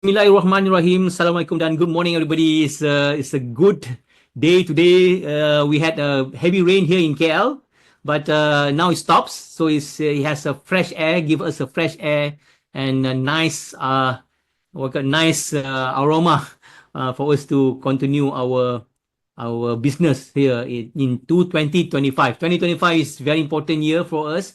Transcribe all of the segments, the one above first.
Bismillahirrahmanirrahim. Assalamualaikum dan good morning everybody. It's a good day today. We had a heavy rain here in KL, but now it stops. So it has a fresh air, give us a fresh air and a nice nice aroma for us to continue our business here in 2025. 2025 is very important year for us.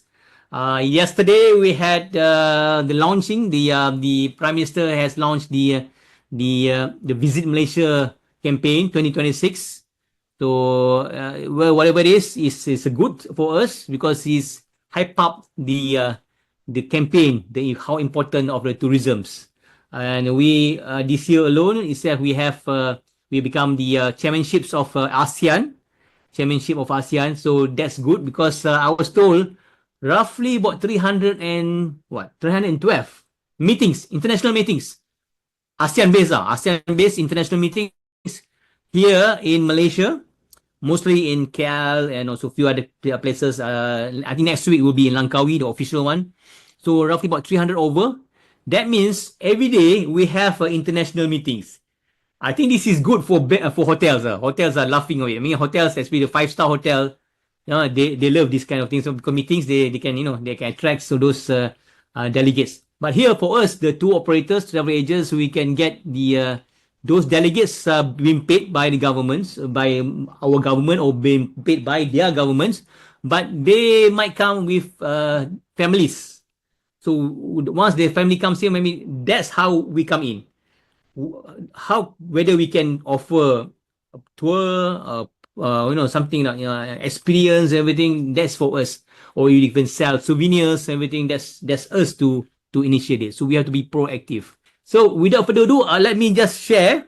Yesterday we had the launching. The Prime Minister has launched the Visit Malaysia campaign 2026. So well, whatever it is good for us because he's hype up the campaign, how important of the tourisms. And we this year alone is that we become the championships of ASEAN, championship of ASEAN. So that's good because I was told roughly about 312 meetings, international meetings, ASEAN based international meetings here in Malaysia, mostly in KL and also a few other places. I think next week will be in Langkawi, the official one. So roughly about 300 over. That means every day we have international meetings. I think this is good for hotels. Hotels are laughing away. I mean, hotels, especially the five-star hotel, they love this kind of things. So because meetings, they can they can attract those delegates. But here for us, the tour operators, travel agents, we can get the those delegates being paid by the governments, by our government, or being paid by their governments. But they might come with families. So once their family comes here, maybe that's how we come in. How whether we can offer a tour, something like experience, everything. That's for us, or you even sell souvenirs, everything. That's us to initiate it. So we have to be proactive. So without further ado, let me just share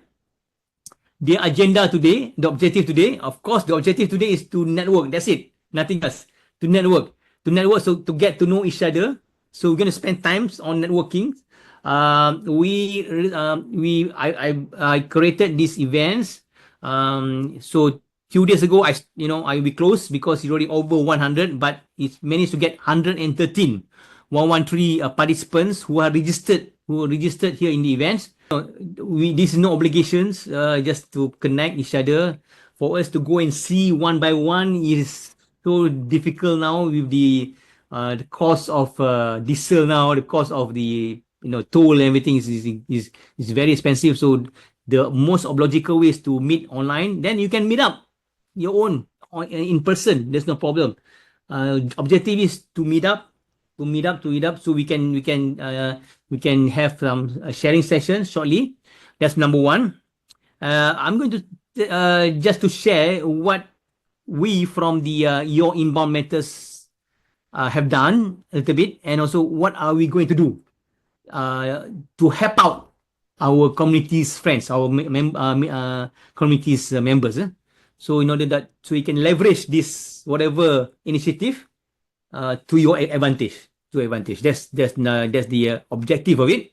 the agenda today, the objective today. Of course, the objective today is to network. That's it. Nothing else. To network. So to get to know each other. So we're going to spend times on networking. I created these events. So few days ago, we closed because it's already over 100, but it managed to get 113 participants who are registered here in the events. This is no obligations, just to connect each other. For us to go and see one by one is so difficult now with the cost of diesel now, the cost of the toll and everything is very expensive. So the most logical way is to meet online. Then you can meet up your own in person. There's no problem. Objective is to meet up, so we can have some sharing sessions shortly. That's number one. I'm going to just to share what we from the your inbound matters have done a little bit, and also what are we going to do to help out our community's friends, our community's members. So in order that so you can leverage this whatever initiative to your advantage. That's the objective of it,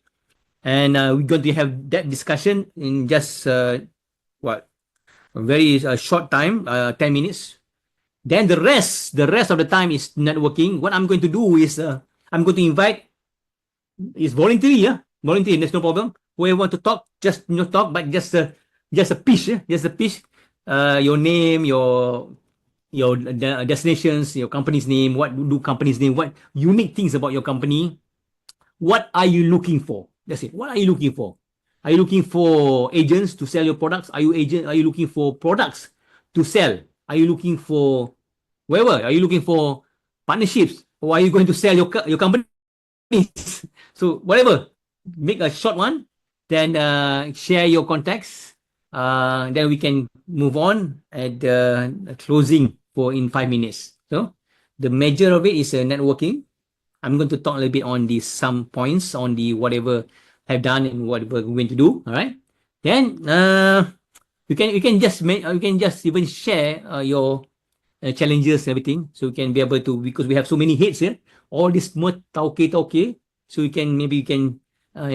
and we're going to have that discussion in just a very short time, 10 minutes. Then the rest of the time is networking. What I'm going to do is I'm going to invite. It's voluntary, voluntary. There's no problem. Whoever want to talk, just talk, but just a pitch, just a pitch. Your name, your destinations, your company's name, what do company's name, what unique things about your company, what are you looking for? That's it. What are you looking for? Are you looking for agents to sell your products? Are you looking for products to sell? Are you looking for wherever? Are you looking for partnerships, or are you going to sell your company? So whatever, make a short one, then share your contacts. Then we can move on at the closing in 5 minutes. So the major of it is networking. I'm going to talk a little bit on some points on the whatever I've done and what we're going to do. All right. Then you can just even share your challenges, everything, so you can be able to, because we have so many hits here, all this more tauke, so you can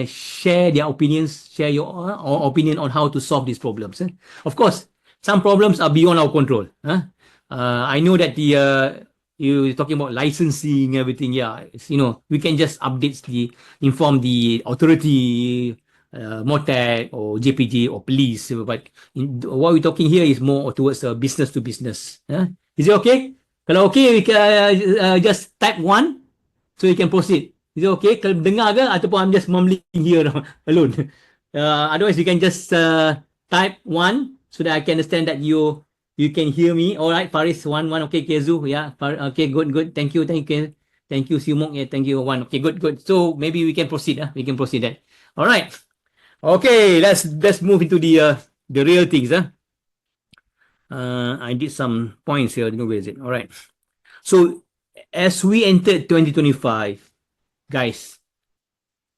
share their opinions, share your opinion on how to solve these problems. Of course, some problems are beyond our control. I know that you're talking about licensing, everything. Yeah, we can just inform the authority, Motet or JPG or police. But what we're talking here is more towards business to business. Is it okay? Kalau okay, we can just type one so you can proceed. Is it okay? Kalau dengar ke ataupun I'm just mumbling here alone? Otherwise, you can just type one so that I can understand that you can hear me. All right, Faris one. Okay, Kezu, yeah. Okay, good. Thank you, Simok. Yeah, thank you one. Okay, good. So maybe we can proceed. We can proceed that. All right. Okay, let's move into the real things. I did some points here. I don't know where is it. All right. So as we entered 2025, guys,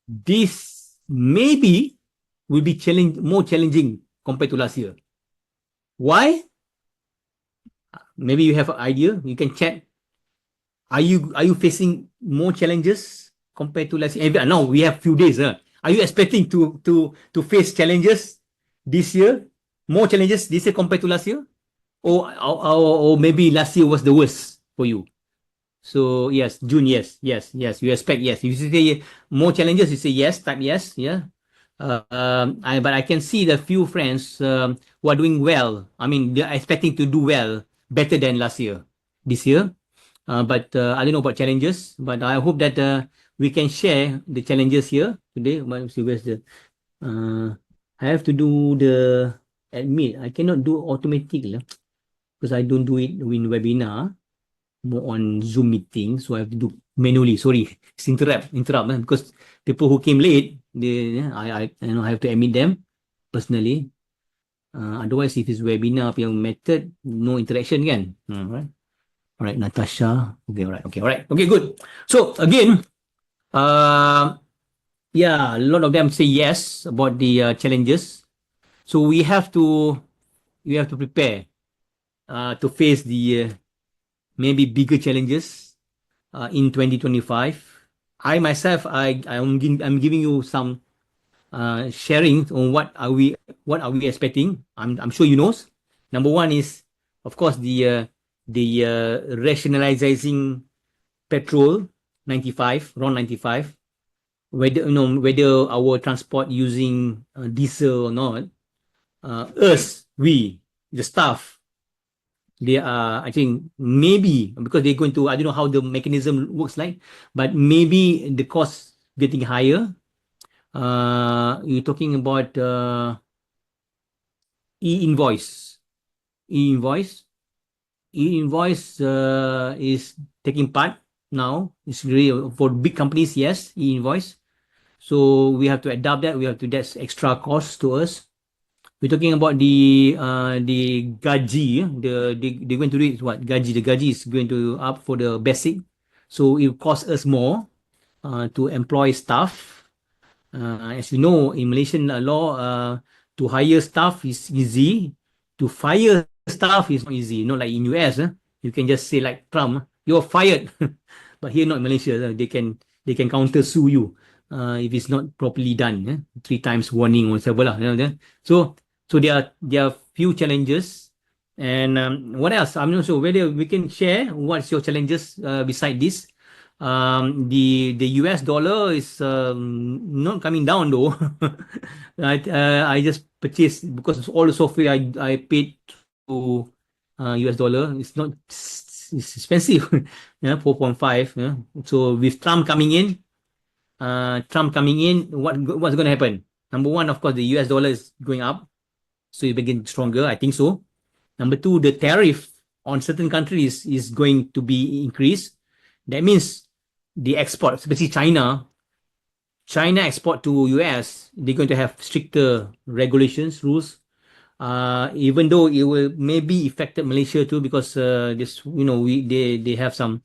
this maybe will be more challenging compared to last year. Why? Maybe you have an idea. You can chat. Are you facing more challenges compared to last year? Now we have few days. Are you expecting to face challenges this year? More challenges this year compared to last year? Or maybe last year was the worst for you? So yes, June, yes. You expect yes. If you say more challenges, you say yes, type yes, yeah. But I can see the few friends who are doing well. I mean, they're expecting to do well, better than last year, this year. But I don't know about challenges. But I hope that we can share the challenges here today. Where's the? I have to do the admit. I cannot do automatic because I don't do it in webinar. More on Zoom meeting, so I have to do manually. Sorry, it's interrupt because people who came late, I have to admit them personally. Otherwise, if it's webinar yang method, no interaction kan. Alright, Natasha. Okay, good. So again, yeah, a lot of them say yes about the challenges. So we have to prepare to face the maybe bigger challenges in 2025. I myself, I'm giving you some sharing on what are we expecting. I'm sure you know. Number one is, of course, the rationalizing petrol 95, RON 95. Whether our transport using diesel or not. The staff, they are, I think, maybe because they're going to, I don't know how the mechanism works like, but maybe the cost getting higher. You're talking about e-invoice. E-invoice is taking part now. It's really for big companies, yes, e-invoice. So we have to adapt that. That's extra cost to us. We're talking about the gaji. They're going to do it what? Gaji. The gaji is going to up for the basic. So it costs us more to employ staff. As you know, in Malaysian law, to hire staff is easy. To fire staff is not easy. Not like in US. You can just say like Trump, you're fired. But here not in Malaysia. They can counter sue you if it's not properly done. 3 times warning or whatever lah. So there are few challenges. And what else? I'm not sure whether we can share what's your challenges beside this. The US dollar is not coming down though. I just purchased because all the software I paid to US dollar. It's expensive. 4.5. So with Trump coming in, what's going to happen? Number one, of course, the US dollar is going up. So it begin stronger, I think so. Number two, the tariff on certain countries is going to be increased. That means the export, especially China export to US, they're going to have stricter regulations, rules. Even though it will maybe affected Malaysia too, because they have some,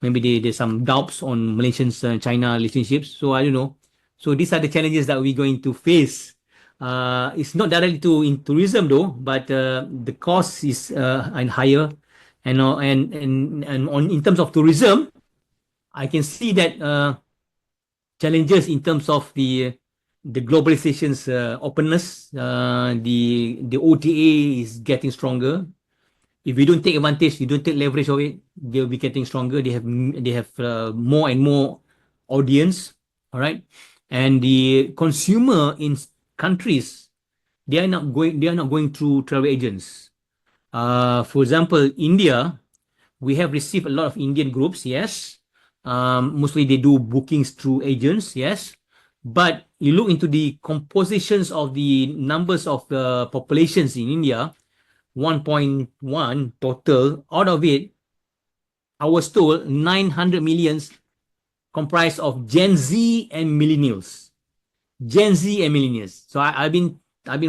maybe there's some doubts on Malaysian China relationships. So I don't know. So these are the challenges that we're going to face. It's not directly in tourism though, but the cost is higher, and in terms of tourism, I can see that challenges in terms of the globalization's openness. The OTA is getting stronger. If you don't take advantage, you don't take leverage of it, they'll be getting stronger. They have more and more audience. All right. And the consumer in countries, they are not going through travel agents. For example, India, we have received a lot of Indian groups, yes. Mostly they do bookings through agents, yes. But you look into the compositions of the numbers of the populations in India, 1.1 total. Out of it, I was told 900 millions comprised of Gen Z and millennials. Gen Z and millennials. So I've been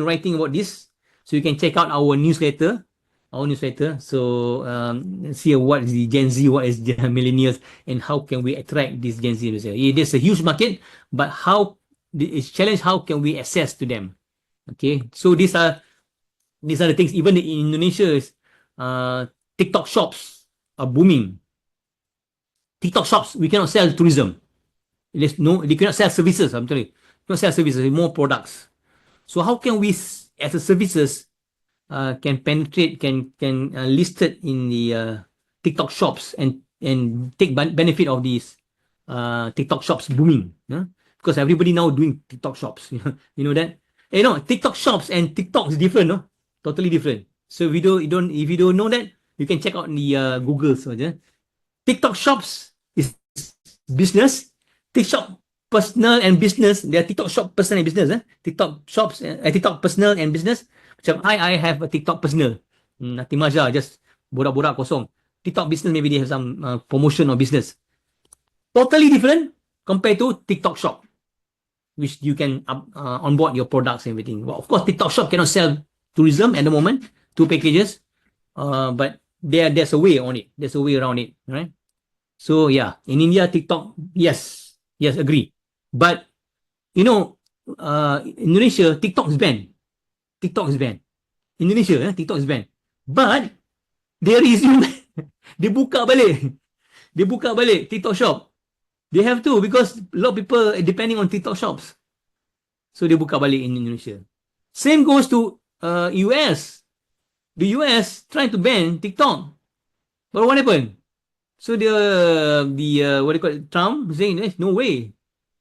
writing about this. So you can check out our newsletter. So see what is the Gen Z, what is the millennials, and how can we attract this Gen Z. It is a huge market, but how it's challenge, how can we access to them? Okay, so these are the things. Even in Indonesia, TikTok shops are booming. TikTok shops, we cannot sell tourism. They cannot sell services. I'm telling you, cannot sell services, more products. So how can we, as a services, can penetrate, can list it in the TikTok shops and take benefit of these TikTok shops booming? Because everybody now doing TikTok shops. You know that. TikTok shops and TikTok is different, no? Totally different. So if you don't know that, you can check out the Google search. TikTok shops is business. TikTok personal and business. They are TikTok shop personal and business. TikTok shops, TikTok personal and business. Macam I have a TikTok personal. Nothing much lah, just borak-borak kosong. TikTok business, maybe they have some promotion or business. Totally different compared to TikTok shop, which you can onboard your products and everything. Well, of course, TikTok shop cannot sell tourism at the moment, 2 packages. But there's a way on it. There's a way around it, right? So yeah, in India, TikTok, yes, agree. But Indonesia, TikTok is banned. Indonesia, TikTok is banned. But they resume. They buka balik TikTok shop. They have to, because a lot of people are depending on TikTok shops. So they buka balik in Indonesia. Same goes to US. The US trying to ban TikTok. But what happened? So the what do you call it, Trump saying no way,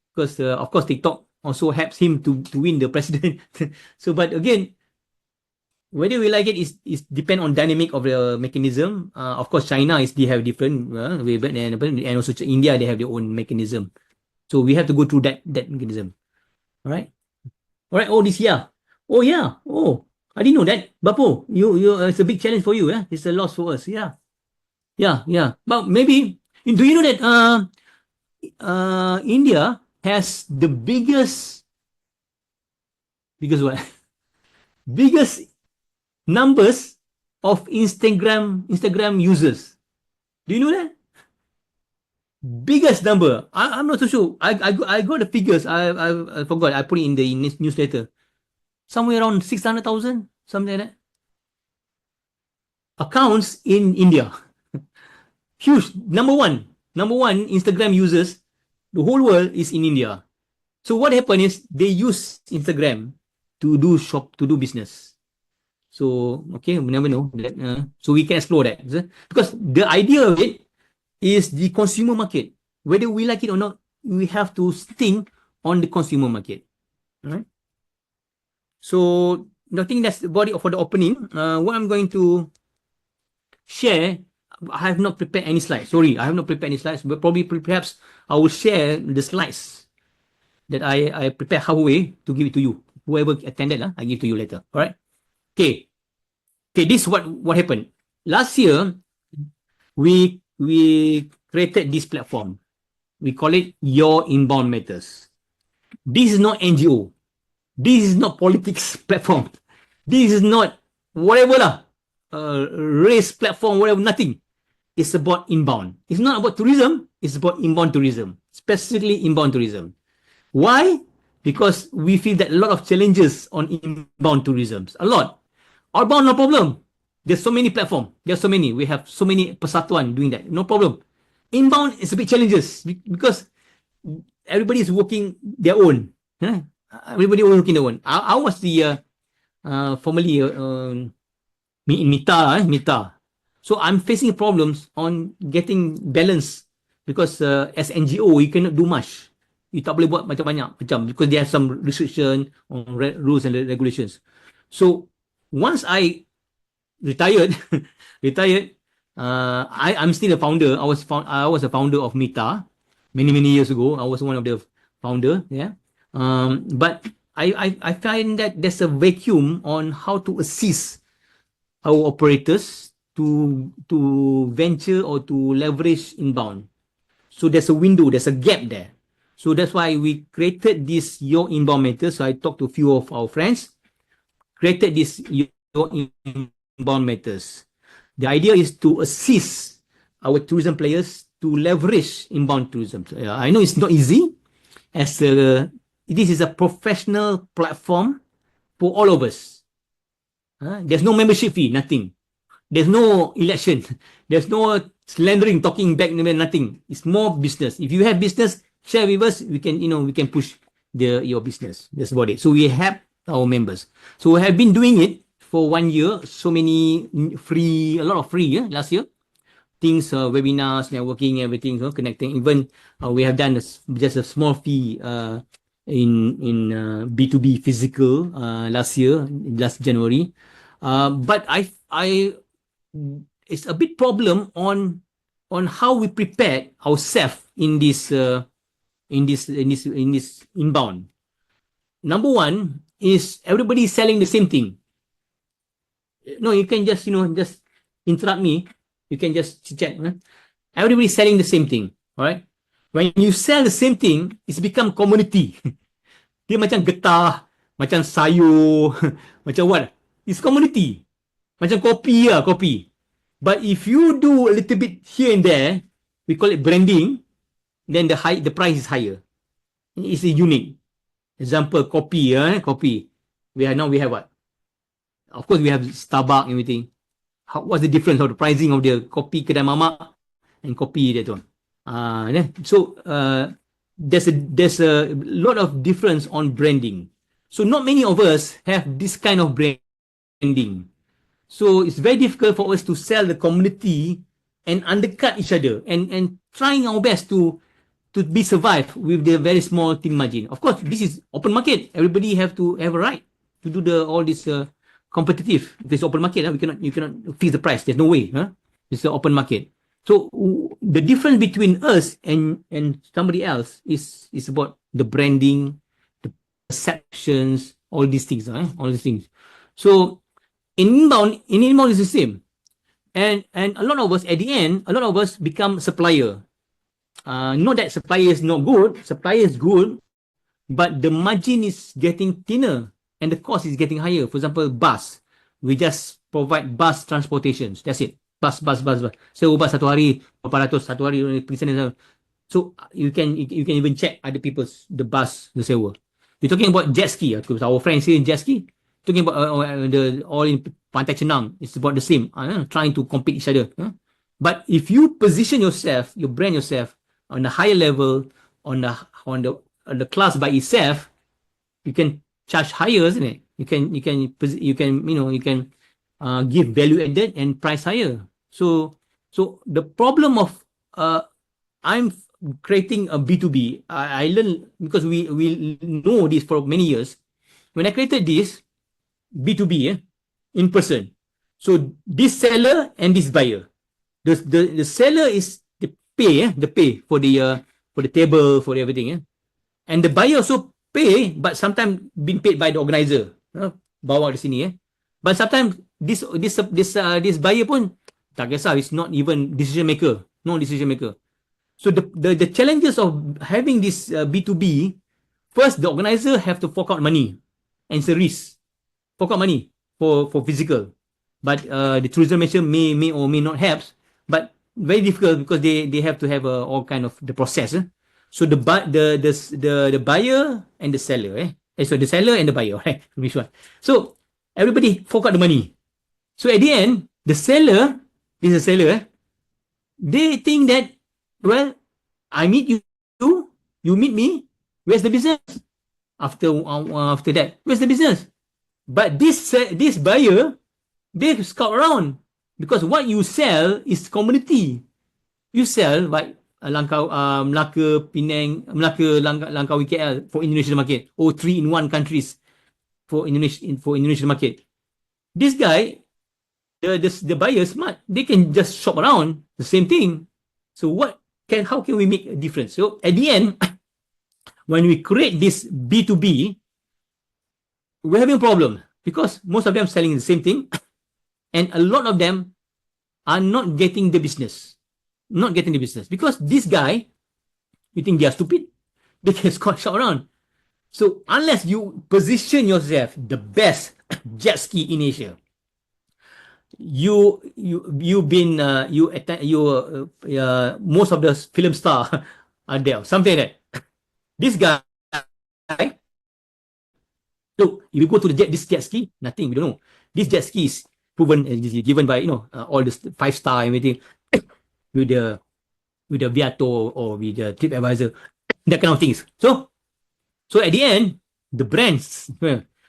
because of course TikTok also helps him to win the president. So but again, whether we like it is depend on dynamic of the mechanism. Of course, China they have different way, and also India, they have their own mechanism. So we have to go through that mechanism. All right. Oh, this year. Oh yeah. Oh, I didn't know that. Bapo, you it's a big challenge for you. It's a loss for us. Yeah. But maybe, do you know that India has the biggest what? Biggest numbers of Instagram users. Do you know that? Biggest number. I'm not so sure. I got the figures. I forgot. I put it in the newsletter. Somewhere around 600,000, something like that. Accounts in India. Huge. Number one Instagram users, the whole world is in India. So what happened is they use Instagram to do business. So okay, we never know that. So we can explore that, because the idea of it is the consumer market. Whether we like it or not, we have to think on the consumer market. All right. So I think that's about it for the opening. What I'm going to share, I have not prepared any slides. Sorry, I have not prepared any slides, but perhaps I will share the slides that I prepared halfway to give it to you. Whoever attended, I give to you later. All right. Okay, this is what happened. Last year, we created this platform. We call it Your Inbound Matters. This is not NGO. This is not politics platform. This is not whatever race platform, whatever, nothing. It's about inbound. It's not about tourism. It's about inbound tourism, specifically inbound tourism. Why? Because we feel that a lot of challenges on inbound tourism. A lot. Outbound, no problem. There's so many platforms. There's so many. We have so many persatuan doing that. No problem. Inbound is a big challenges because everybody is working their own. Everybody is working their own. I was the formerly in Mita. So I'm facing problems on getting balance because as NGO, you cannot do much. you tak boleh buat macam banyak macam because they have some restriction on rules and regulations. So once I retired, retired, I'm still a founder. I was a founder of Mita many years ago. I was one of the founder. Yeah. But I find that there's a vacuum on how to assist our operators to venture or to leverage inbound. So there's a window, there's a gap there. So that's why we created this Your Inbound Matters. So I talked to a few of our friends, created this Your Inbound Matters. The idea is to assist our tourism players to leverage inbound tourism. So, I know it's not easy, as this is a professional platform for all of us. There's no membership fee, nothing. There's no election. There's no slandering, talking back, nothing. It's more business. If you have business, share with us. We can push your business. That's about it. So we help our members. So we have been doing it for 1 year. So many free, a lot of free last year. Things, webinars, networking, everything, connecting. Even we have done just a small fee in B2B physical last year, last January. But it's a bit problem on how we prepare ourselves in this inbound. Number one is everybody is selling the same thing. No, you can just just interrupt me. You can just chat. Everybody is selling the same thing. All right. When you sell the same thing, it's become commodity. Dia macam getah, macam sayur, macam what? It's commodity. Macam kopi lah, kopi. But if you do a little bit here and there, we call it branding, then the price is higher. It's unique. Example, kopi, kopi. We have what? Of course, we have Starbucks and everything. What's the difference of the pricing of the kopi kedai mamak and kopi dia tu? So there's a lot of difference on branding. So not many of us have this kind of branding. So it's very difficult for us to sell the community and undercut each other and trying our best to be survive with the very small team margin. Of course, this is open market. Everybody have to have a right to do all this competitive. If it's open market, you cannot fix the price. There's no way. It's an open market. So the difference between us and somebody else is about the branding, the perceptions, all these things. All these things. So in inbound is the same. And a lot of us, at the end, become supplier. Not that supplier is not good. Supplier is good, but the margin is getting thinner and the cost is getting higher. For example, bus. We just provide bus transportations. That's it. Bus. Sewa bus satu hari, berapa ratus, satu hari pergi sana. So you can even check other people's the bus, the sewa. You're talking about jet ski. Our friends here in jet ski. Talking about the all in Pantai Chenang. It's about the same. Trying to compete each other. But if you position yourself, you brand yourself on a higher level, on the class by itself, you can charge higher, isn't it? You can give value added and price higher. So the problem of I'm creating a B2B. I learned because we know this for many years. When I created this B2B in person, so this seller and this buyer, the seller is the pay for the table, for everything, and the buyer also pay, but sometimes being paid by the organizer, bawa di sini, but sometimes this buyer pun tak kisah, is not even decision maker, no decision maker. So the challenges of having this B2B, first the organizer have to fork out money, and it's a risk, fork out money for physical, but the tourism minister may or may not have, but very difficult because they have to have all kind of the process. So the buyer and the seller, so the seller and the buyer, right? Which one? So everybody fork out the money. So at the end, the seller, they think that, well, I meet you, you meet me, where's the business? After that, where's the business? But this buyer, they scout around because what you sell is commodity. You sell like Melaka, Penang, Melaka, Langkawi, KL for Indonesian market, or 3-in-1 countries for Indonesian market. This guy, the buyer smart. They can just shop around the same thing. So how can we make a difference? So at the end, when we create this B2B, we're having a problem because most of them selling the same thing, and a lot of them are not getting the business. Not getting the business because this guy, you think they are stupid? They can shop around. So unless you position yourself the best jet ski in Asia, you've been most of the film star are there, something like that. This guy, look, if you go to this jet ski, nothing, we don't know. This jet ski is proven, given by all the 5-star everything with the Viato or with the TripAdvisor, that kind of things. So at the end, the brands.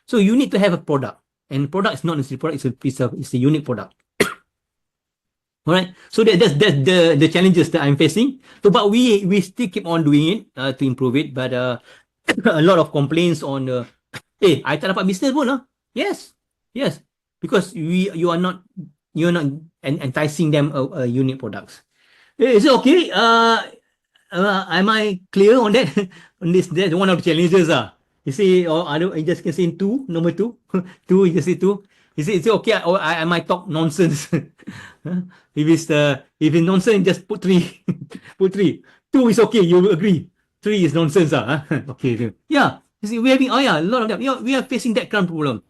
So you need to have a product, and product is not necessarily product. It's a unique product. All right. So that's the challenges that I'm facing. So but we still keep on doing it to improve it. But a lot of complaints on I tak dapat business pun lah. Yes, because you're not enticing them a unique products. Is it okay? Am I clear on that? On this, that's one of the challenges. You see, or I just can say two, number two, two. You can say two. Is it okay? Or I might talk nonsense. If it's nonsense, just put three. Put three. Two is okay. You will agree. Three is nonsense. Okay. Yeah. You see, we're having a lot of them. We are facing that kind of problem.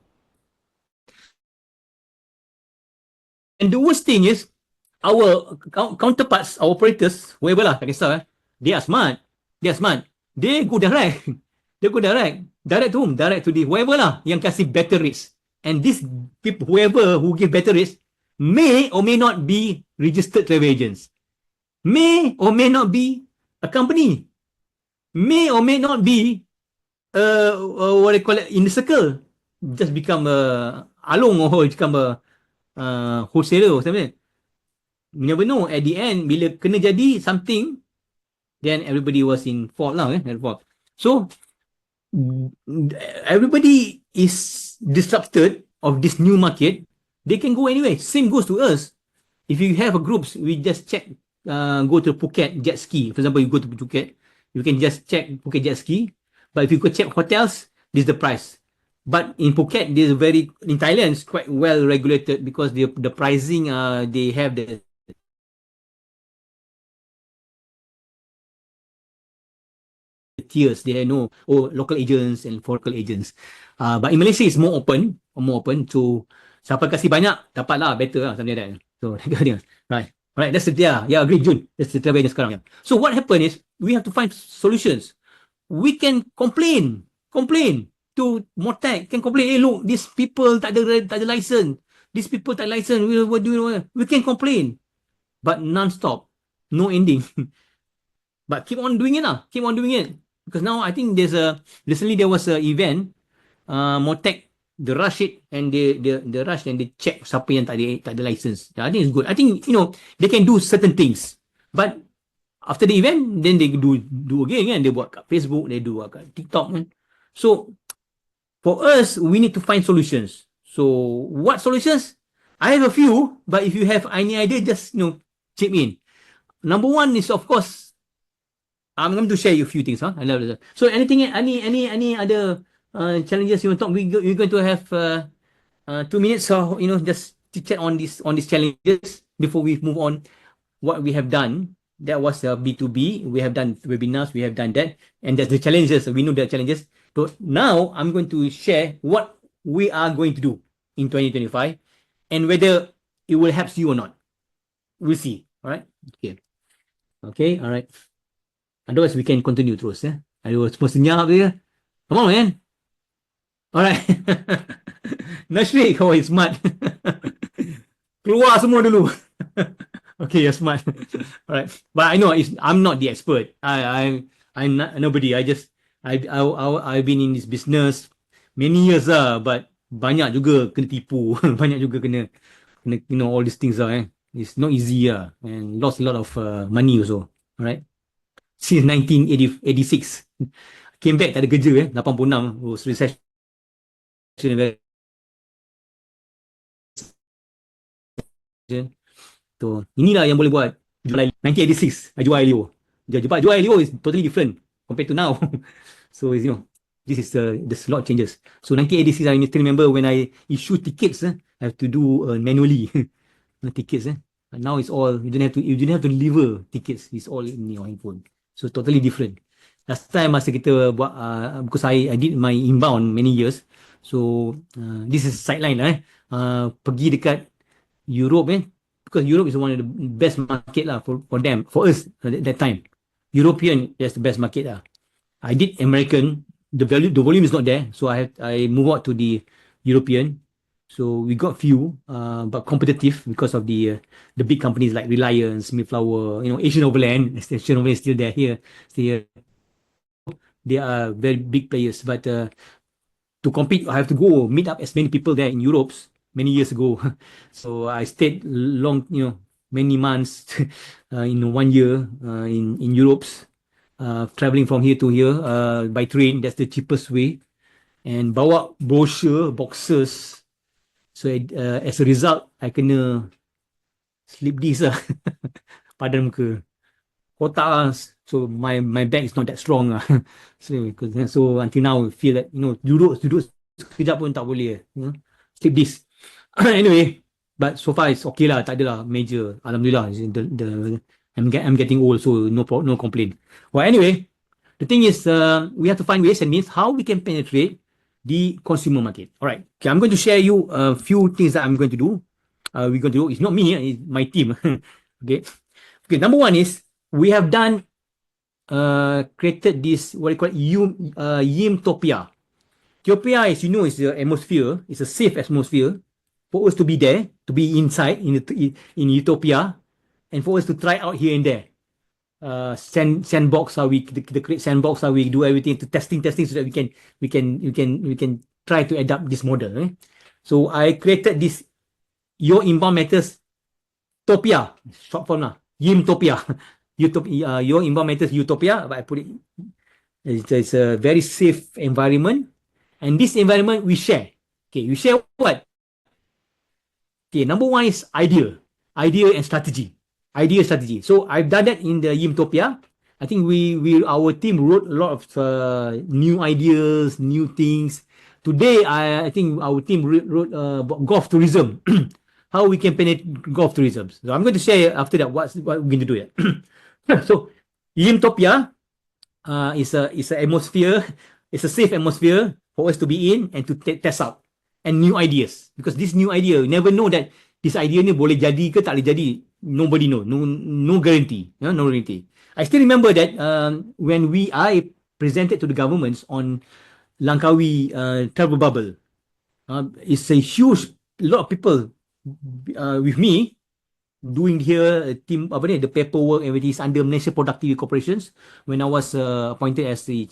And the worst thing is, our counterparts, our operators, whoever lah, tak kisah, they are smart. They go direct. Direct to whom? Direct to the whoever lah yang kasih better rates. And these people, whoever who give better rates, may or may not be registered travel agents. May or may not be a company. May or may not be what they call it, in the circle. Just become a along or become a wholesaler or something. You never know. At the end, bila kena jadi something, then everybody was in fault lah. So everybody is disrupted of this new market. They can go anyway. Same goes to us. If you have a groups, we just check, go to Phuket jet ski. For example, you go to Phuket, you can just check Phuket jet ski. But if you go check hotels, this is the price. But in Phuket, in Thailand, it's quite well regulated because the pricing, they have the tiers. They know local agents and foreign agents. But in Malaysia, it's more open. So siapa kasih banyak, dapat lah, better lah, something like that. So right. Alright, that's agree, June. That's the travel agent sekarang. So what happened is we have to find solutions. We can complain to Motec, can complain, look, these people tak ada license. These people tak ada license. We can complain, but non-stop, no ending. But keep on doing it. Because now I think recently there was an event, Motec, they rush it and they rush and they check siapa yang tak ada license. I think it's good. I think they can do certain things, but after the event, then they do again, kan? They buat kat Facebook, they do kat TikTok, kan? So for us, we need to find solutions. So what solutions? I have a few, but if you have any idea, just chip in. Number one is, of course, I'm going to share you a few things. So anything, any other challenges you want to talk? We're going to have 2 minutes, so just to chat on these challenges before we move on. What we have done, that was B2B. We have done webinars. We have done that, and that's the challenges. We know the challenges. So now I'm going to share what we are going to do in 2025, and whether it will help you or not. We'll see. All right. Okay. All right. Otherwise, we can continue terus. Aduh, semua senyap je. Come on, man. All right. Nashrik, oh, he's smart. Keluar semua dulu. Okay, you're smart. All right. But I know I'm not the expert. I'm not nobody. I've been in this business many years but banyak juga kena tipu. Banyak juga kena all these things It's not easy and lost a lot of money also. All right. since 1986. Came back tak ada kerja 86 was recession. So inilah yang boleh buat jual 1986 I jual Ailio. Jual Ailio is totally different compared to now. So this is there's a lot of changes. So 1986 I still remember when I issue tickets, I have to do manually tickets. But now it's all you didn't have to deliver tickets. It's all in your handphone. So totally different. Last time masa kita buat because I did my inbound many years. So this is sideline lah. Pergi dekat Europe because Europe is one of the best market lah for them, for us at that time. European, that's the best market lah. I did American, the volume is not there, so I move out to the European. So we got few, but competitive because of the big companies like Reliance, Mayflower, Asian Overland. Asian Overland is still there here, still here. They are very big players, but to compete, I have to go meet up as many people there in Europe many years ago. So I stayed long, many months in 1 year in Europe, traveling from here to here by train. That's the cheapest way. And bawa brochure, boxes. So as a result, I kena slip disc lah pada muka. Kotak, so my back is not that strong. So until now, I feel that, duduk sekejap pun tak boleh. Slip disc. Anyway, but so far it's okay lah, tak adalah major. Alhamdulillah, I'm getting old, so no complaint. Well, anyway, the thing is, we have to find ways and means how we can penetrate the consumer market. All right, okay, I'm going to share you a few things that I'm going to do. We're going to do. It's not me, it's my team. Okay. Number one is we have done created this what you call Yimtopia. Ethiopia, as you know, is an atmosphere. It's a safe atmosphere for us to be there, to be inside in Utopia, and for us to try out here and there. Sandbox, how we create sandbox, how we do everything to testing so that we can try to adapt this model. So I created this Your Inbound Matters Topia, short form lah, Yimtopia. Your Inbound Matters Utopia, but I put it. It's a very safe environment, and this environment we share. Okay, we share what? Okay, number one is idea and strategy. Idea strategy. So I've done that in the Yimtopia. I think our team wrote a lot of new ideas, new things. Today, I think our team wrote about golf tourism. How we can penetrate golf tourism. So I'm going to share after that what we're going to do. So Yimtopia is a atmosphere. It's a safe atmosphere for us to be in and to test out and new ideas, because this new idea, you never know that this idea ni boleh jadi ke tak boleh jadi. Nobody know. No guarantee. No guarantee. I still remember that when I presented to the governments on Langkawi travel bubble, it's a huge lot of people with me doing here team the paperwork, everything is under Malaysia Productive Corporations. When I was appointed as the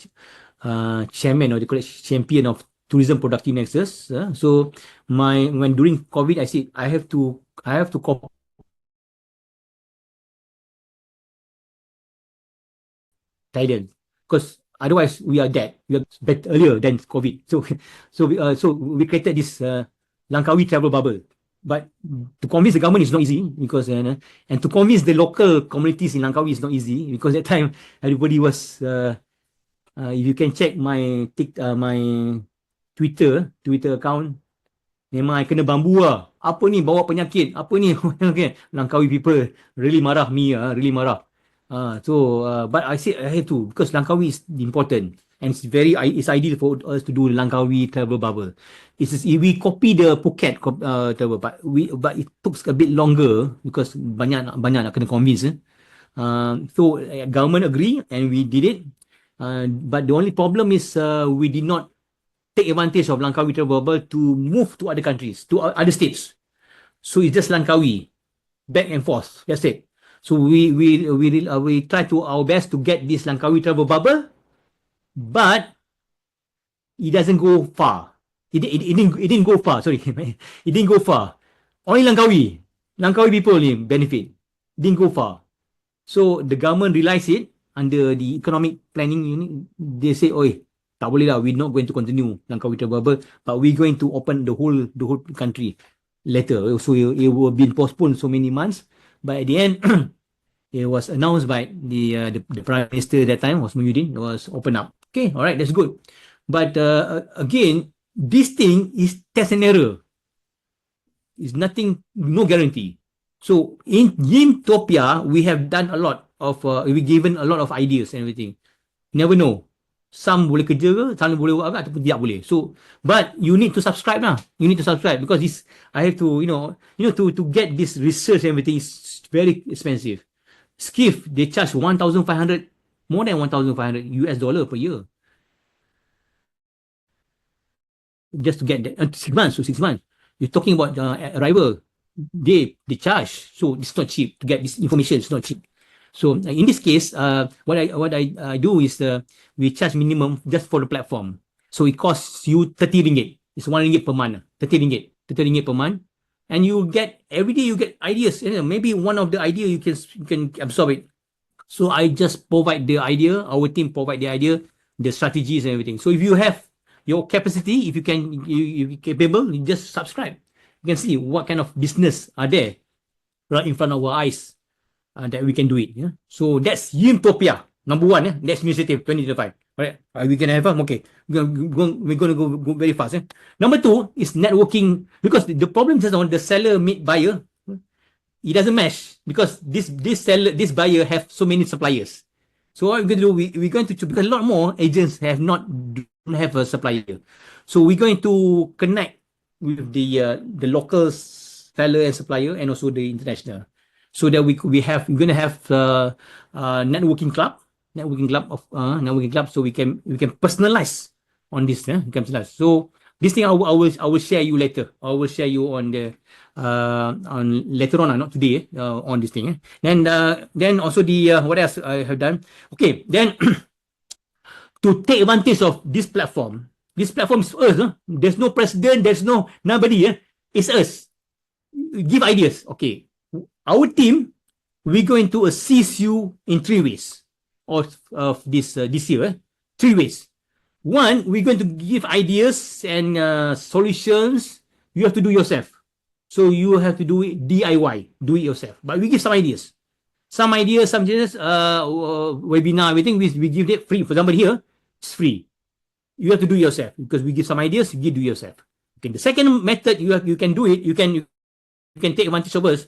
chairman or the champion of tourism productive nexus. So when during COVID, I said I have to cooperate Thailand, because otherwise we are dead. We are better earlier than COVID. So we created this Langkawi travel bubble. But to convince the government is not easy, because and to convince the local communities in Langkawi is not easy, because that time everybody was if you can check my Twitter account, memang I kena bambu lah. Apa ni bawa penyakit? Apa ni? Langkawi people really marah me, really marah. But I said I have to, because Langkawi is important and it's ideal for us to do Langkawi travel bubble. We copy the Phuket travel, but it took a bit longer because banyak nak kena convince. So government agree and we did it. But the only problem is we did not take advantage of Langkawi travel bubble to move to other countries, to other states. So it's just Langkawi, back and forth. That's it. So we try to our best to get this Langkawi travel bubble, but it doesn't go far. It didn't go far. Sorry, it didn't go far. Only Langkawi people benefit. Didn't go far. So the government realized it under the economic planning unit, they say, oi, tak boleh lah, we're not going to continue langkah kita berapa, but we're going to open the whole country later. So it will be postponed so many months, but at the end, it was announced by the prime minister at that time, was Muhyiddin, was open up. Okay, all right, that's good. But again, this thing is test and error. It's nothing, no guarantee. So in Yimtopia, we have done a lot of, we given a lot of ideas and everything. Never know. Some boleh kerja ke, some boleh buat ke, ataupun tidak boleh. So, but you need to subscribe lah. You need to subscribe because this, I have to, to get this research and everything is very expensive. Skiff, they charge 1,500, more than 1,500 US dollar per year. Just to get that, 6 months, so 6 months. You're talking about arrival. They charge, so it's not cheap to get this information. It's not cheap. So in this case, what I do is we charge minimum just for the platform. So it costs you 30 ringgit. It's 1 ringgit per month. 30 ringgit per month, and you get every day you get ideas. Maybe one of the idea you can absorb it. So I just provide the idea. Our team provide the idea, the strategies and everything. So if you have your capacity, if you're capable, you just subscribe. You can see what kind of business are there right in front of our eyes that we can do it. Yeah? So that's Yimtopia, number one. Yeah? That's initiative 2025. All right, we can have okay. We're going to go very fast. Yeah? Number two is networking, because the problem is on the seller meet buyer. It doesn't match because this buyer have so many suppliers. So what we're going to do, we're going to, because a lot more agents don't have a supplier. So we're going to connect with the local seller and supplier, and also the international, so that we're going to have networking club, so we can personalize on this. So this thing I will share you later. I will share you on the on later on, not today, on this thing. Then also the what else I have done? Okay, then to take advantage of this platform. This platform is us. There's no president. There's nobody. It's us. Give ideas. Okay. Our team, we're going to assist you in 3 ways of this year. 3 ways. One, we're going to give ideas and solutions. You have to do yourself. So you have to do it DIY. Do it yourself. But we give some ideas. Some webinar, everything, we give it free. For example, here, it's free. You have to do yourself because we give some ideas. You do yourself. Okay. The second method, you can do it. You can take advantage of us.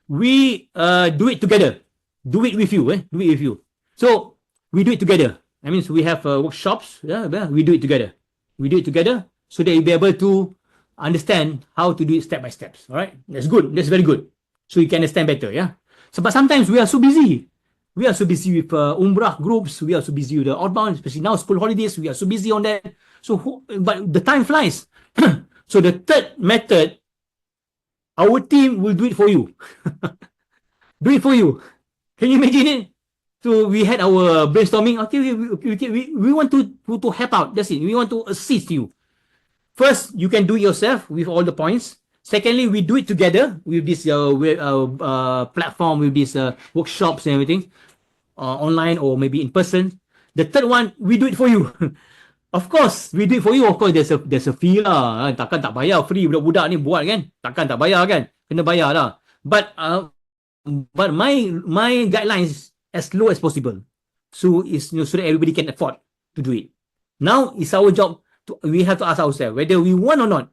We do it together. Do it with you. Do it with you. So we do it together. That means we have workshops. We do it together. We do it together so that you'll be able to understand how to do it step by steps. All right. That's good. That's very good. So you can understand better. Yeah. So, but sometimes we are so busy. We are so busy with Umrah groups. We are so busy with the outbound, especially now school holidays. We are so busy on that. So, but the time flies. So the third method, our team will do it for you. Do it for you. Can you imagine it? So we had our brainstorming. Okay, we want to help out. That's it. We want to assist you. First, you can do it yourself with all the points. Secondly, we do it together with this platform, with these workshops and everything, online or maybe in person. The third one, we do it for you. Of course, we do it for you. Of course, there's a fee lah. Takkan tak bayar, free budak-budak ni buat kan? Takkan tak bayar kan? Kena bayar lah. But my guidelines as low as possible, so so that everybody can afford to do it. Now it's our job. We have to ask ourselves whether we want or not.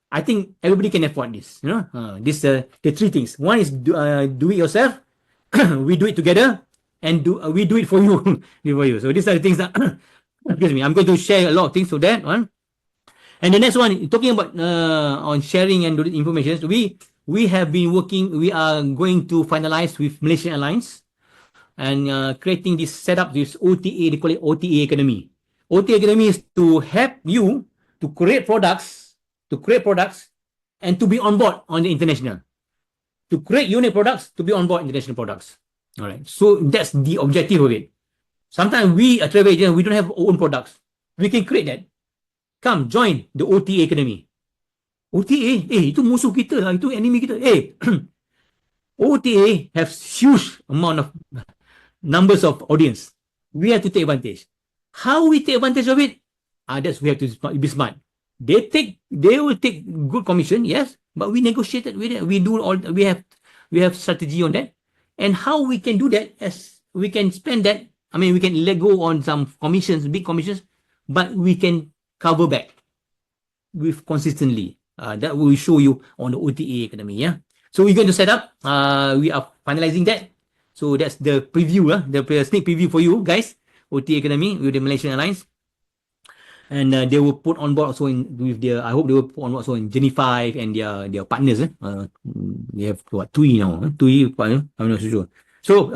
I think everybody can afford this. The 3 things. One is do it yourself. We do it together, and we do it for you. So these are the things that excuse me. I'm going to share a lot of things to that one. And the next one, talking about on sharing and information. So we have been working. We are going to finalize with Malaysian Airlines and creating this setup, this OTA. They call it OTA Academy. OTA Academy is to help you to create products. And to be on board on the international. To create unique products, to be on board international products. All right. So that's the objective of it. Sometimes we, a travel agent, we don't have our own products. We can create that. Come, join the OTA Academy. OTA? Itu musuh kita lah. Itu enemy kita. OTA have huge amount of numbers of audience. we have to take advantage. How we take advantage of it? That's we have to be smart. They will take good commission, yes, but we negotiated with it. We have strategy on that, and how we can do that as we can spend that. I mean, we can let go on some commissions, big commissions, but we can cover back with consistently. That will show you on the OTA Academy. Yeah. So we're going to set up. We are finalizing that. So that's the preview, the sneak preview for you guys. OTA Academy with the Malaysian Airlines. And they will put on board also with their, I hope they will put on board also in Genie 5 and their partners. They have what, TUI now. TUI, I'm not so sure. So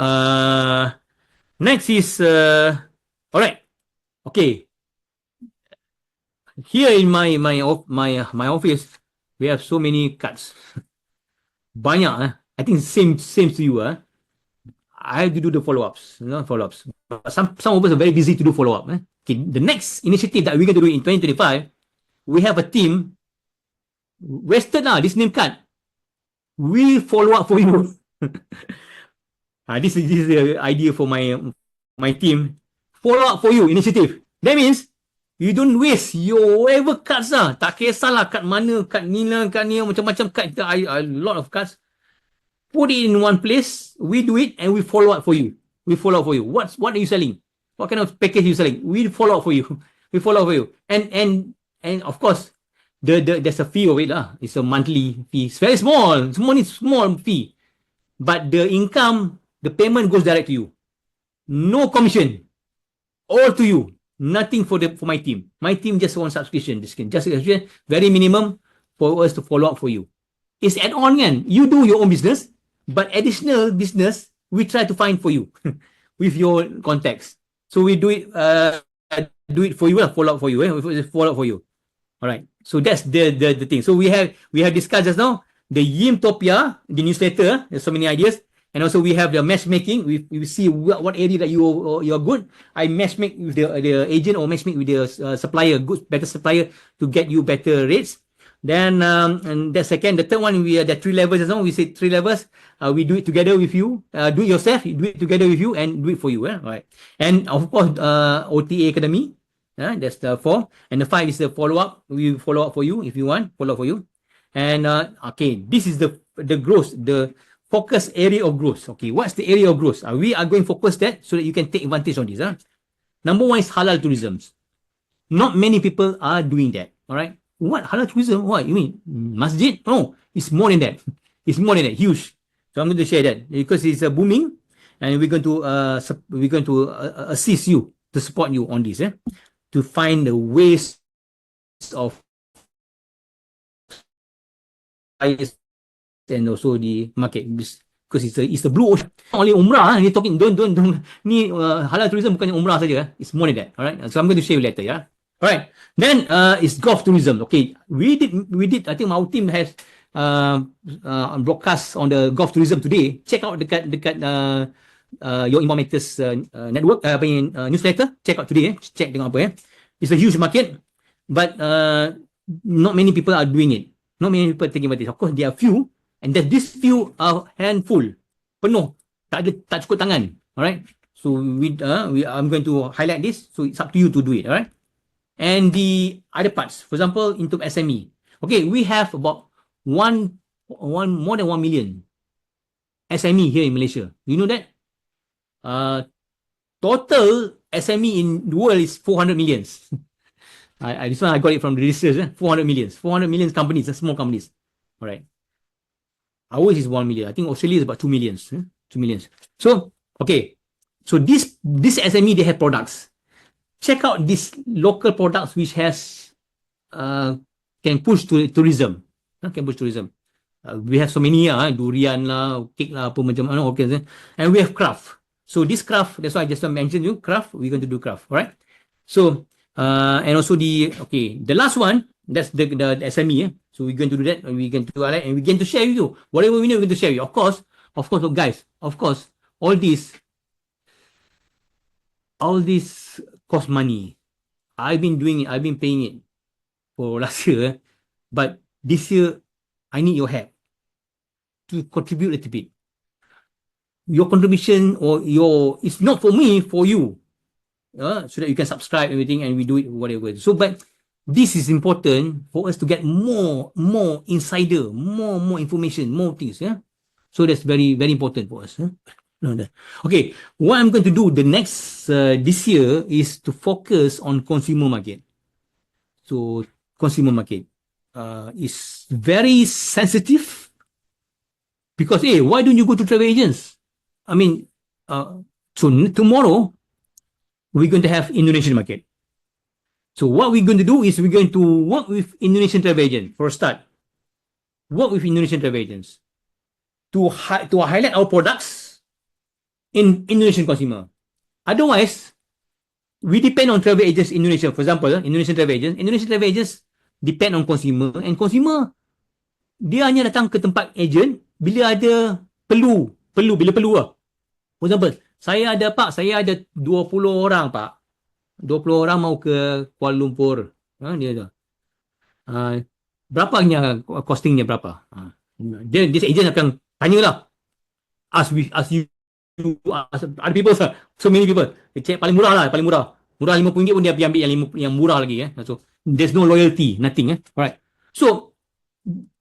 next is, all right. Okay. Here in my office, we have so many cards. Banyak. I think same to you. I have to do the follow-ups. Follow-ups. Some of us are very busy to do follow-up. Okay, the next initiative that we're going to do in 2025, we have a team. Wasted this name card. We follow up for you. This is the idea for my team. Follow up for you initiative. That means you don't waste your whatever cards lah. Tak kisahlah card mana, card ni lah, card ni, macam-macam card. A lot of cards. Put it in one place. We do it and we follow up for you. We follow up for you. What are you selling? What kind of package are you selling? We follow up for you. We follow up for you. And of course, there's a fee of it lah. It's a monthly fee. It's very small. Small fee. But the income, the payment goes direct to you. No commission. All to you. Nothing for my team. My team just one subscription. Just subscription. Very minimum for us to follow up for you. It's add-on kan. You do your own business, but additional business we try to find for you with your contacts. So we do it for you, follow up for you. Follow up for you. All right. So that's the thing. So we have discussed just now the Yimtopia, the newsletter. There's so many ideas. And also we have the matchmaking. We see what area that you're good. I matchmake with the agent or matchmake with the supplier, better supplier to get you better rates. Then and the second, the third one, we are the 3 levels as well. We say 3 levels. We do it together with you. Do it yourself. You do it together with you and do it for you. All right. And of course, OTA Academy. That's the 4. And the 5 is the follow up. We follow up for you if you want. Follow up for you. And okay, this is the growth, the focus area of growth. Okay, what's the area of growth? We are going to focus that so that you can take advantage on this. Number 1 is halal tourism. Not many people are doing that. All right. What? Halal tourism? What? You mean masjid? No, it's more than that. It's more than that. Huge. So I'm going to share that because it's booming, and we're going to assist you to support you on this. To find the ways of and also the market because it's the blue ocean. Only umrah. You're talking don't. Ni halal tourism bukan umrah saja. It's more than that. All right. So I'm going to share you later. Yeah. All right. Then it's golf tourism. Okay, we did. I think our team has broadcast on the golf tourism today. Check out dekat your Informator's network, newsletter. Check out today. Check tengok apa. It's a huge market, but not many people are doing it. Not many people taking advantage. Of course, there are few, and that this few are handful, penuh, tak cukup tangan. All right. So I'm going to highlight this. So it's up to you to do it. All right. And the other parts, for example, into SME. Okay, we have about more than 1 million SME here in Malaysia. You know that? Total SME in the world is 400 millions. This one I got it from the research. 400 millions. 400 million companies, small companies. All right. Ours is 1 million. I think Australia is about 2 millions. 2 millions. So, okay. So this SME, they have products. Check out these local products which has can push to tourism. Can push tourism. We have so many durian lah, cake lah, apa macam mana. Okay, and we have craft. So this craft, that's why I just mentioned you craft. We're going to do craft, all right? So and also the last one, that's the SME. So we're going to do that, and we're going to highlight, and we're going to share with you whatever we know. We're going to share with you. Of course, guys. Of course, all this cost money. I've been doing it. I've been paying it for last year, but this year I need your help to contribute a little bit. Your contribution or it's not for me, for you. so that you can subscribe everything and we do it whatever. So, but this is important for us to get more insider, more information, more things. Yeah. So that's very important for us. Okay, what I'm going to do the next this year is to focus on consumer market. So consumer market is very sensitive because hey, why don't you go to travel agents? I mean, so tomorrow we're going to have Indonesian market. So what we're going to do is we're going to work with Indonesian travel agents for a start. Work with Indonesian travel agents to highlight our products in Indonesian consumer. Otherwise, we depend on travel agents in Indonesia. For example, Indonesian travel agents depend on consumer and consumer dia hanya datang ke tempat agent bila ada bila perlu lah. For example, saya ada 20 orang pak. 20 orang mau ke Kuala Lumpur. Dia tu. Berapanya costingnya berapa? This agent akan tanyalah. Ask you ask other people, so many people. Check paling murah lah, paling murah. Murah RM50 pun dia ambil yang murah lagi. So there's no loyalty, nothing. Alright. So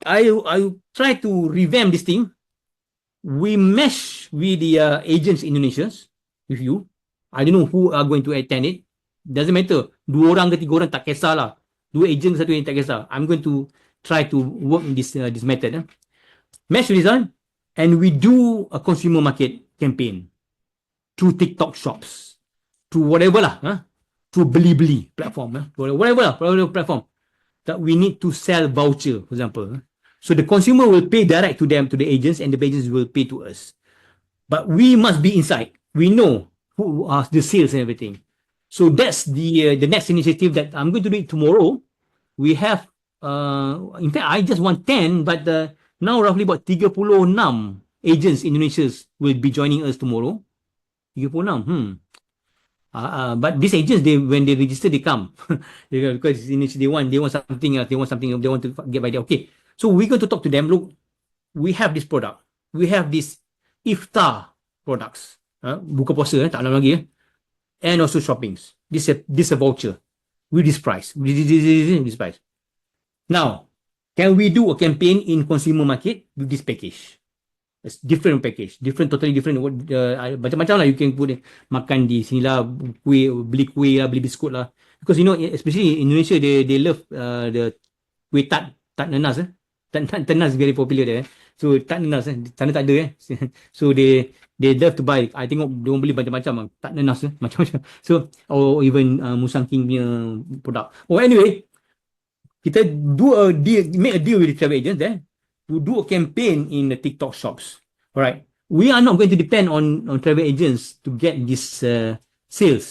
I try to revamp this thing. We mesh with the agents in Indonesia with you. I don't know who are going to attend it. Doesn't matter. 2 orang ke 3 orang tak kisahlah. 2 agent, 1 yang tak kisah. I'm going to try to work in this method. Mesh with this one, and we do a consumer market campaign through TikTok shops, through whatever lah, through Beli platform, whatever platform that we need to sell voucher, for example. So the consumer will pay direct to them, to the agents, and the agents will pay to us. But we must be inside. We know who are the sales and everything. So that's the next initiative that I'm going to do it tomorrow. We have, in fact, I just want 10, but now roughly about 36 agents in Indonesia will be joining us tomorrow. 36. But these agents, when they register, they come because they want something else. They want to get by there. Okay, so we're going to talk to them. Look, we have this product. We have this iftar products. Buka puasa, tak lama lagi. And also shoppings. This a voucher with this price. This price. Now, can we do a campaign in consumer market with this package? It's different package, totally different. Macam-macam lah you can put makan di sini lah, beli kuih lah, beli biskut lah. Because especially in Indonesia, they love the kuih tat nanas. Tat nanas very popular there. So tat nanas, sana tak ada. So they love to buy. I tengok dia orang beli macam-macam tat nanas, macam-macam. So or even Musang King punya produk. Anyway, kita make a deal with the travel agents to do a campaign in the TikTok shops. Alright. We are not going to depend on travel agents to get this sales.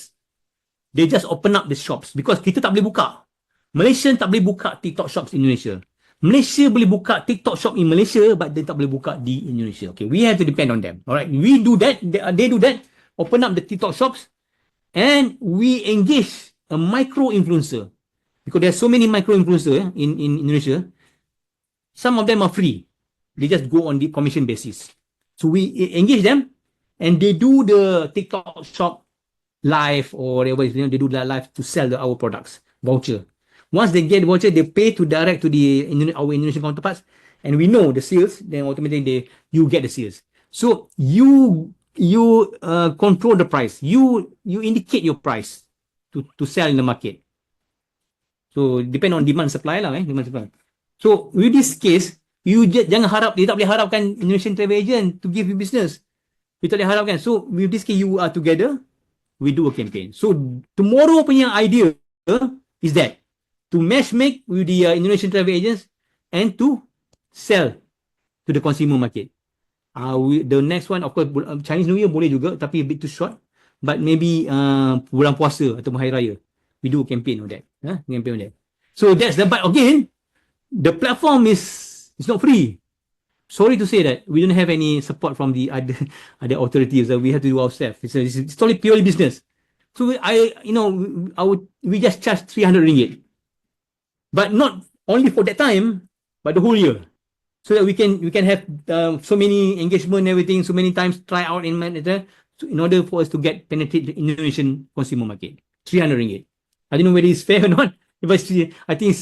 They just open up the shops because kita tak boleh buka. Malaysian tak boleh buka TikTok shops in Indonesia. Malaysia boleh buka TikTok shop in Malaysia, but they tak boleh buka di Indonesia. Okay, we have to depend on them. Alright, we do that. They do that. Open up the TikTok shops, and we engage a micro influencer because there are so many micro influencers in Indonesia. Some of them are free. They just go on the commission basis. So we engage them, and they do the TikTok shop live or whatever. They do that live to sell our products, voucher. Once they get the voucher, they pay to direct to our Indonesian counterparts, and we know the sales. Then automatically you get the sales. So you control the price. You indicate your price to sell in the market. So depend on demand supply lah, demand supply. So with this case, you jangan harap, dia tak boleh harapkan Indonesian travel agent to give you business. You tak boleh harapkan. So with this case, you are together, we do a campaign. So tomorrow punya idea is that to matchmake with the Indonesian travel agents and to sell to the consumer market. The next one, of course, Chinese New Year boleh juga, tapi a bit too short. But maybe bulan puasa atau hari raya, we do a campaign on that. Campaign on that. So that's the, but again, the platform is not free. Sorry to say that we don't have any support from the other authorities. We have to do ourselves. It's totally purely business. So we just charge 300 ringgit, but not only for that time, but the whole year, so that we can have so many engagement and everything, so many times try out in manager. in order for us to get penetrate the Indonesian consumer market. 300 ringgit. I don't know whether it's fair or not, but I think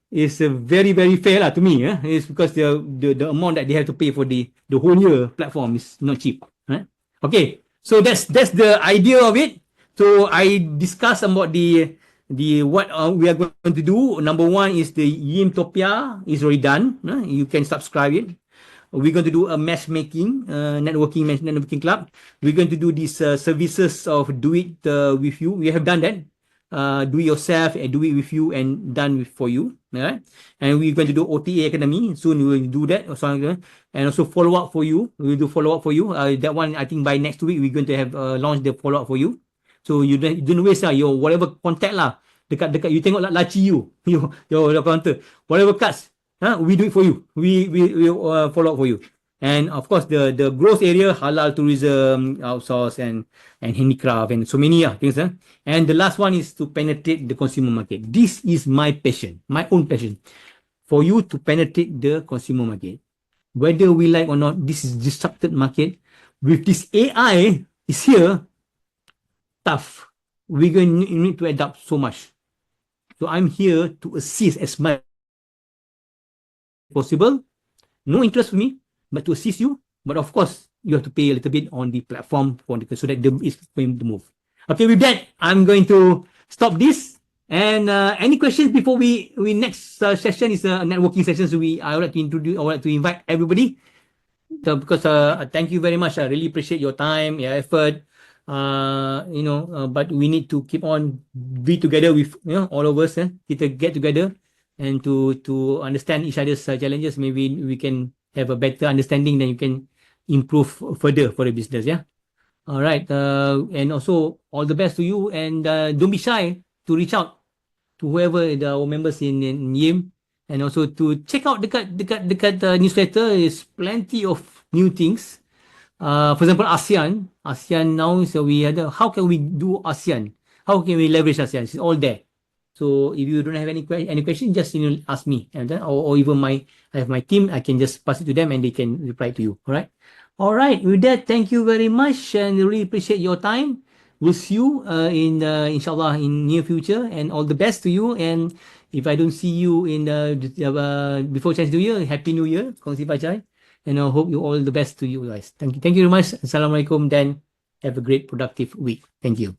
it's very very fair lah to me. It's because the amount that they have to pay for the whole year platform is not cheap. Okay, so that's the idea of it. So I discussed about the what we are going to do. Number one is the Yimtopia is already done. You can subscribe it. We're going to do a matchmaking, networking club. We're going to do these services of do it with you. We have done that. Do it yourself and do it with you and done for you. Right? And we're going to do OTA Academy. Soon we will do that. And also follow up for you. We'll do follow up for you. That one, I think by next week, we're going to have launch the follow up for you. So you don't waste your whatever contact lah. Dekat you tengok laci your counter. Whatever cards. We do it for you. We follow up for you. And of course, the growth area, halal tourism, outsource, and handicraft, and so many things. And the last one is to penetrate the consumer market. This is my passion, my own passion, for you to penetrate the consumer market. Whether we like or not, this is disrupted market. With this AI is here, tough. We're going to need to adapt so much. So I'm here to assist as much possible. No interest for me, but to assist you. But of course, you have to pay a little bit on the platform so that it's going to move. Okay, with that, I'm going to stop this. And any questions before we next session is a networking session. So I would like to invite everybody. So because thank you very much. I really appreciate your time, your effort. But we need to keep on be together with all of us. Kita get together and to understand each other's challenges. Maybe we can have a better understanding, then you can improve further for the business. Yeah. All right. And also all the best to you, and don't be shy to reach out to whoever our members in YIM, and also to check out dekat newsletter. Is plenty of new things. For example, ASEAN now. So we had how can we do ASEAN? How can we leverage ASEAN? It's all there. So if you don't have any question, just ask me, and then or even I have my team. I can just pass it to them, and they can reply to you. All right. With that, thank you very much, and really appreciate your time. We'll see you in inshallah in near future, and all the best to you. And if I don't see you in before Chinese New Year, Happy New Year, Kongsi Pachai, and I hope you all the best to you guys. Thank you very much. Assalamualaikum. Then have a great productive week. Thank you.